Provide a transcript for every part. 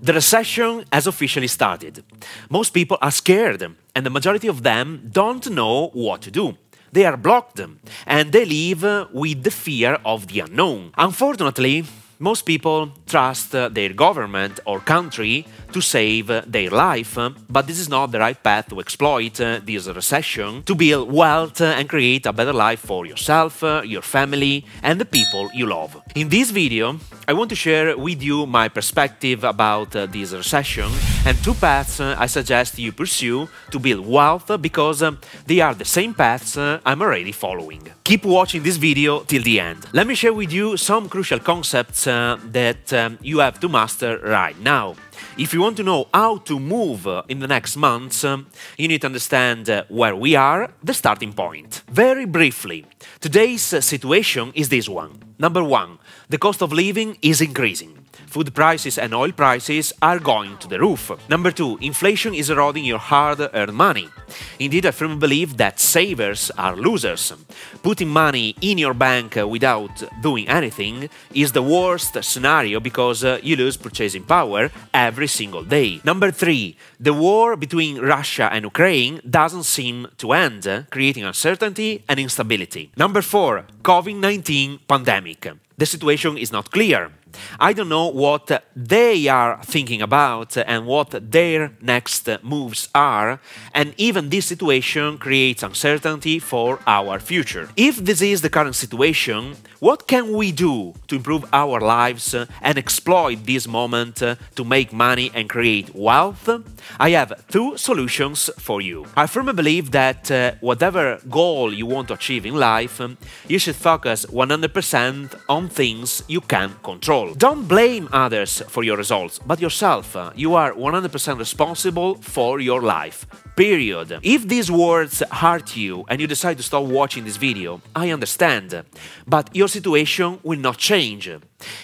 The recession has officially started. Most people are scared, and the majority of them don't know what to do. They are blocked, and they live with the fear of the unknown. Unfortunately, most people trust their government or country to save their life, but this is not the right path to exploit this recession, to build wealth and create a better life for yourself, your family, and the people you love. In this video, I want to share with you my perspective about this recession and two paths I suggest you pursue to build wealth because they are the same paths I'm already following. Keep watching this video till the end. Let me share with you some crucial concepts that you have to master right now. If you want to know how to move in the next months, you need to understand where we are, the starting point. Very briefly, today's situation is this one. Number one, the cost of living is increasing. Food prices and oil prices are going to the roof. Number two, inflation is eroding your hard-earned money. Indeed, I firmly believe that savers are losers. Putting money in your bank without doing anything is the worst scenario because you lose purchasing power every single day. Number three, the war between Russia and Ukraine doesn't seem to end, creating uncertainty and instability. Number four, COVID-19 pandemic. The situation is not clear. I don't know what they are thinking about and what their next moves are, and even this situation creates uncertainty for our future. If this is the current situation, what can we do to improve our lives and exploit this moment to make money and create wealth? I have two solutions for you. I firmly believe that whatever goal you want to achieve in life, you should focus 100% on things you can control. Don't blame others for your results, but yourself. You are 100% responsible for your life. Period. If these words hurt you and you decide to stop watching this video, I understand. But your situation will not change.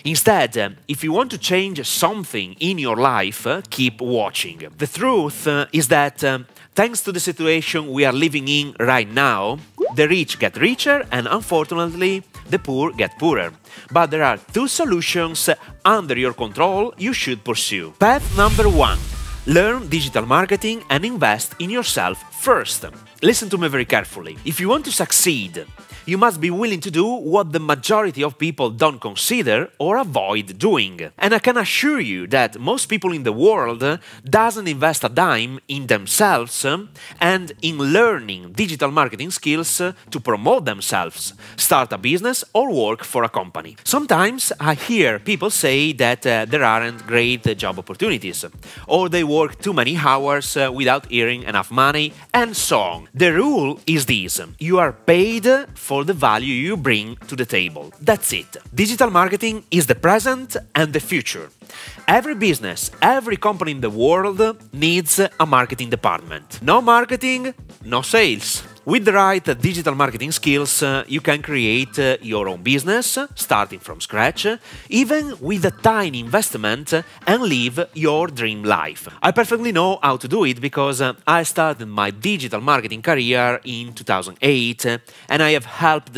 Instead, if you want to change something in your life, keep watching. The truth is that thanks to the situation we are living in right now, the rich get richer and unfortunately the poor get poorer. But there are two solutions under your control you should pursue. Path number one. Learn digital marketing and invest in yourself first. Listen to me very carefully. If you want to succeed, you must be willing to do what the majority of people don't consider or avoid doing. And I can assure you that most people in the world doesn't invest a dime in themselves and in learning digital marketing skills to promote themselves, start a business or work for a company. Sometimes I hear people say that there aren't great job opportunities, or they work too many hours without earning enough money, and so on. The rule is this: you are paid for the value you bring to the table. That's it. Digital marketing is the present and the future. Every business, every company in the world needs a marketing department. No marketing, no sales. With the right digital marketing skills, you can create your own business, starting from scratch, even with a tiny investment, and live your dream life. I perfectly know how to do it because I started my digital marketing career in 2008, and I have helped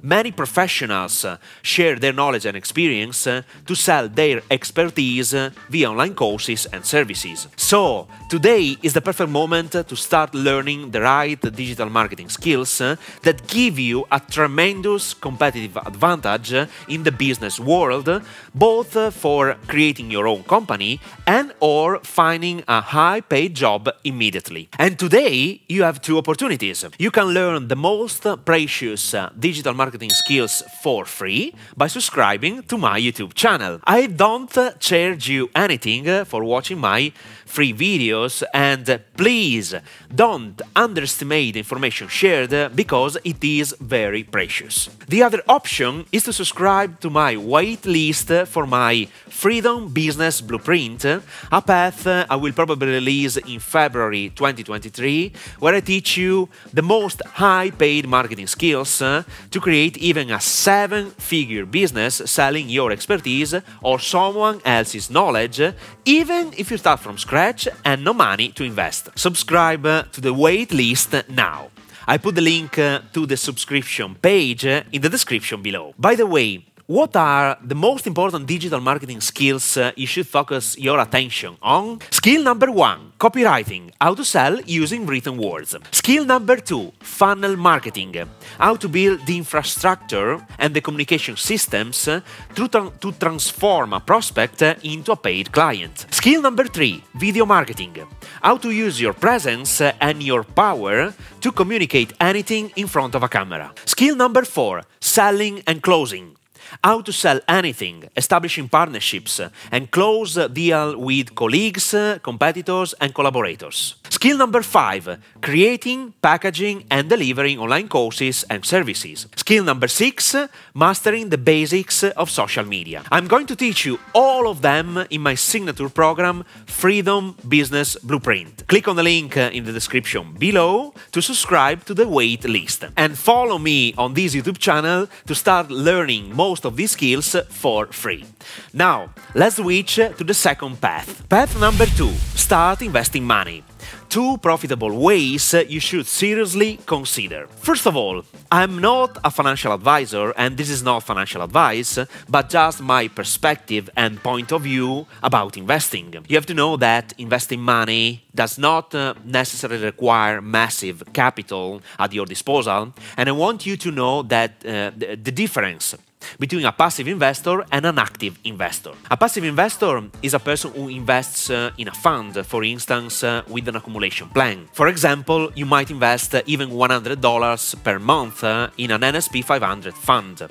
many professionals share their knowledge and experience to sell their expertise via online courses and services. So, today is the perfect moment to start learning the right digital marketing skills that give you a tremendous competitive advantage in the business world, both for creating your own company and or finding a high-paid job immediately. And today you have two opportunities. You can learn the most precious digital marketing skills for free by subscribing to my YouTube channel. I don't charge you anything for watching my free videos, and please don't underestimate the information shared because it is very precious. The other option is to subscribe to my wait list for my Freedom Business Blueprint, a path I will probably release in February 2023, where I teach you the most high-paid marketing skills to create even a 7-figure business selling your expertise or someone else's knowledge, even if you start from scratch and no money to invest. Subscribe to the wait list now. I put the link to the subscription page in the description below. By the way, What are the most important digital marketing skills you should focus your attention on? Skill number 1, copywriting, how to sell using written words. Skill number 2, funnel marketing, how to build the infrastructure and the communication systems to transform a prospect into a paid client. Skill number 3, video marketing, how to use your presence and your power to communicate anything in front of a camera. Skill number 4, selling and closing. How to sell anything, establishing partnerships, and close a deal with colleagues, competitors, and collaborators. Skill number 5, creating, packaging, and delivering online courses and services. Skill number 6, mastering the basics of social media. I'm going to teach you all of them in my signature program, Freedom Business Blueprint. Click on the link in the description below to subscribe to the wait list. And follow me on this YouTube channel to start learning most of these skills for free. Now, let's switch to the second path. Path number 2, start investing money. 2 profitable ways you should seriously consider. First of all, I'm not a financial advisor, and this is not financial advice, but just my perspective and point of view about investing. You have to know that investing money does not necessarily require massive capital at your disposal, and I want you to know that the difference between a passive investor and an active investor. A passive investor is a person who invests in a fund, for instance, with an accumulation plan. For example, you might invest even $100 per month in an NSP 500 fund.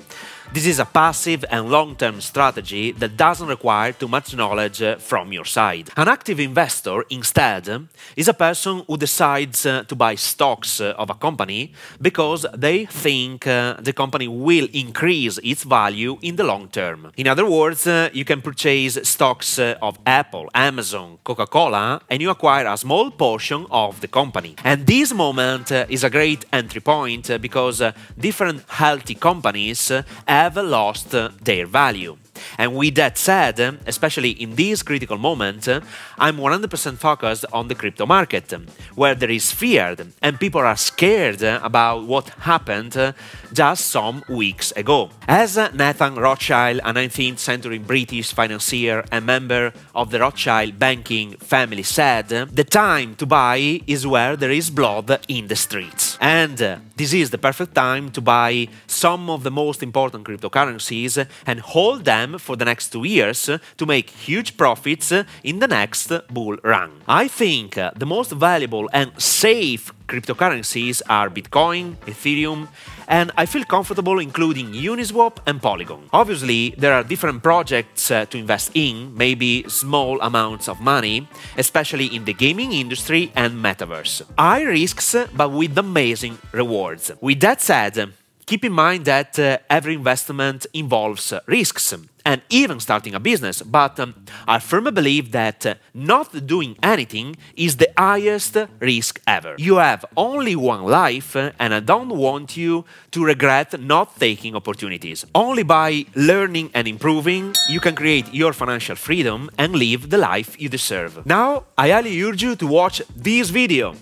This is a passive and long-term strategy that doesn't require too much knowledge from your side. An active investor, instead, is a person who decides to buy stocks of a company because they think the company will increase its value in the long term. In other words, you can purchase stocks of Apple, Amazon, Coca-Cola, and you acquire a small portion of the company. And this moment is a great entry point because different healthy companies have lost their value. And with that said, especially in this critical moment, I'm 100% focused on the crypto market, where there is fear and people are scared about what happened just some weeks ago. As Nathan Rothschild, a 19th century British financier and member of the Rothschild banking family, said, "The time to buy is where there is blood in the streets." And this is the perfect time to buy some of the most important cryptocurrencies and hold them for the next 2 years to make huge profits in the next bull run. I think the most valuable and safe cryptocurrencies are Bitcoin, Ethereum, and I feel comfortable including Uniswap and Polygon. Obviously, there are different projects to invest in, maybe small amounts of money, especially in the gaming industry and metaverse. High risks, but with amazing rewards. With that said, keep in mind that every investment involves risks, and even starting a business, but I firmly believe that not doing anything is the highest risk ever. You have only one life, and I don't want you to regret not taking opportunities. Only by learning and improving, you can create your financial freedom and live the life you deserve. Now, I highly urge you to watch this video.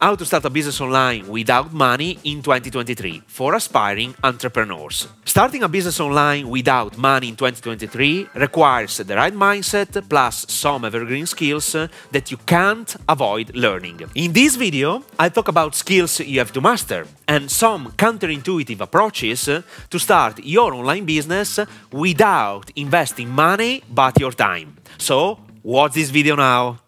How to start a business online without money in 2023 for aspiring entrepreneurs. Starting a business online without money in 2023 requires the right mindset plus some evergreen skills that you can't avoid learning. In this video, I talk about skills you have to master and some counterintuitive approaches to start your online business without investing money but your time. So, watch this video now.